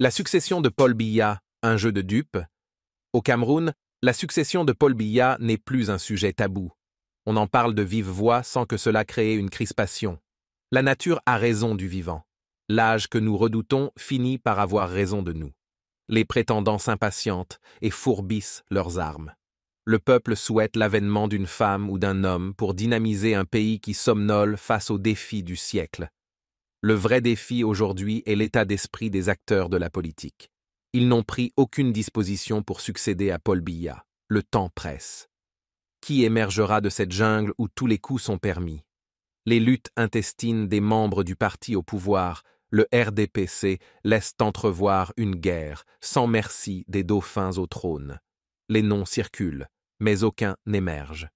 La succession de Paul Biya, un jeu de dupes. Au Cameroun, la succession de Paul Biya n'est plus un sujet tabou. On en parle de vive voix sans que cela crée une crispation. La nature a raison du vivant. L'âge que nous redoutons finit par avoir raison de nous. Les prétendants s'impatientent et fourbissent leurs armes. Le peuple souhaite l'avènement d'une femme ou d'un homme pour dynamiser un pays qui somnole face aux défis du siècle. Le vrai défi aujourd'hui est l'état d'esprit des acteurs de la politique. Ils n'ont pris aucune disposition pour succéder à Paul Biya. Le temps presse. Qui émergera de cette jungle où tous les coups sont permis? Les luttes intestines des membres du parti au pouvoir, le RDPC, laissent entrevoir une guerre, sans merci des dauphins au trône. Les noms circulent, mais aucun n'émerge.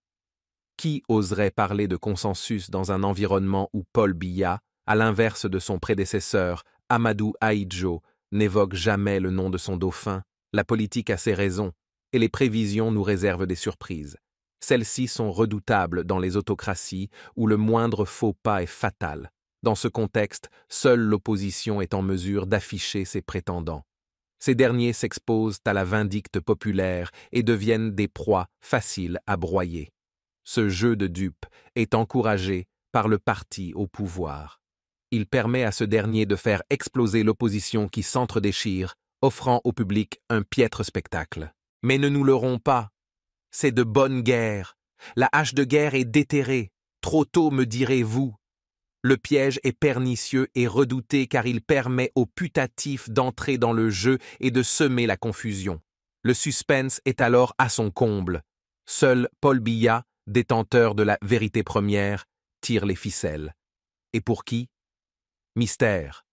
Qui oserait parler de consensus dans un environnement où Paul Biya, à l'inverse de son prédécesseur, Amadou Ahidjo, n'évoque jamais le nom de son dauphin? La politique a ses raisons, et les prévisions nous réservent des surprises. Celles-ci sont redoutables dans les autocraties où le moindre faux pas est fatal. Dans ce contexte, seule l'opposition est en mesure d'afficher ses prétendants. Ces derniers s'exposent à la vindicte populaire et deviennent des proies faciles à broyer. Ce jeu de dupes est encouragé par le parti au pouvoir. Il permet à ce dernier de faire exploser l'opposition qui s'entre-déchire, offrant au public un piètre spectacle. Mais ne nous leurrons pas. C'est de bonne guerre. La hache de guerre est déterrée. Trop tôt, me direz-vous. Le piège est pernicieux et redouté car il permet aux putatifs d'entrer dans le jeu et de semer la confusion. Le suspense est alors à son comble. Seul Paul Biya, détenteur de la vérité première, tire les ficelles. Et pour qui? Mystère.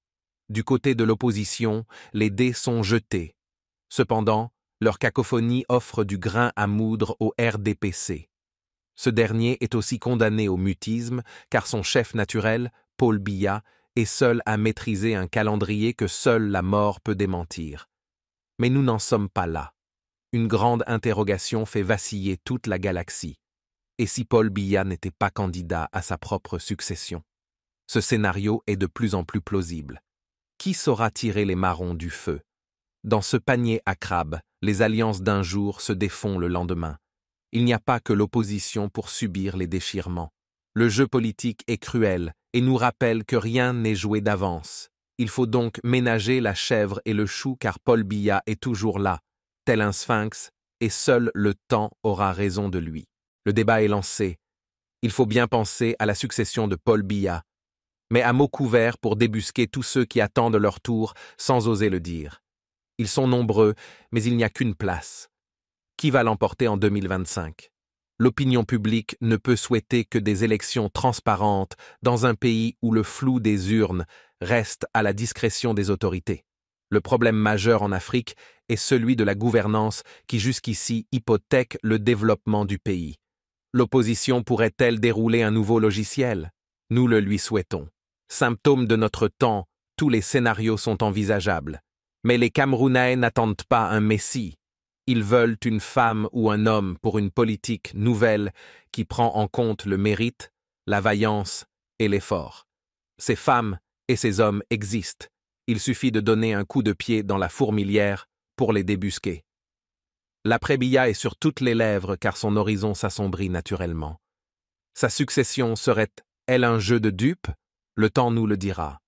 Du côté de l'opposition, les dés sont jetés. Cependant, leur cacophonie offre du grain à moudre au RDPC. Ce dernier est aussi condamné au mutisme car son chef naturel, Paul Biya, est seul à maîtriser un calendrier que seule la mort peut démentir. Mais nous n'en sommes pas là. Une grande interrogation fait vaciller toute la galaxie. Et si Paul Biya n'était pas candidat à sa propre succession? Ce scénario est de plus en plus plausible. Qui saura tirer les marrons du feu? Dans ce panier à crabes, les alliances d'un jour se défont le lendemain. Il n'y a pas que l'opposition pour subir les déchirements. Le jeu politique est cruel et nous rappelle que rien n'est joué d'avance. Il faut donc ménager la chèvre et le chou car Paul Biya est toujours là, tel un sphinx, et seul le temps aura raison de lui. Le débat est lancé. Il faut bien penser à la succession de Paul Biya, mais à mots couverts pour débusquer tous ceux qui attendent leur tour sans oser le dire. Ils sont nombreux, mais il n'y a qu'une place. Qui va l'emporter en 2025? L'opinion publique ne peut souhaiter que des élections transparentes dans un pays où le flou des urnes reste à la discrétion des autorités. Le problème majeur en Afrique est celui de la gouvernance qui jusqu'ici hypothèque le développement du pays. L'opposition pourrait-elle dérouler un nouveau logiciel? Nous le lui souhaitons. Symptôme de notre temps, tous les scénarios sont envisageables. Mais les Camerounais n'attendent pas un messie. Ils veulent une femme ou un homme pour une politique nouvelle qui prend en compte le mérite, la vaillance et l'effort. Ces femmes et ces hommes existent. Il suffit de donner un coup de pied dans la fourmilière pour les débusquer. L'après-Biya est sur toutes les lèvres car son horizon s'assombrit naturellement. Sa succession serait-elle un jeu de dupes? Le temps nous le dira.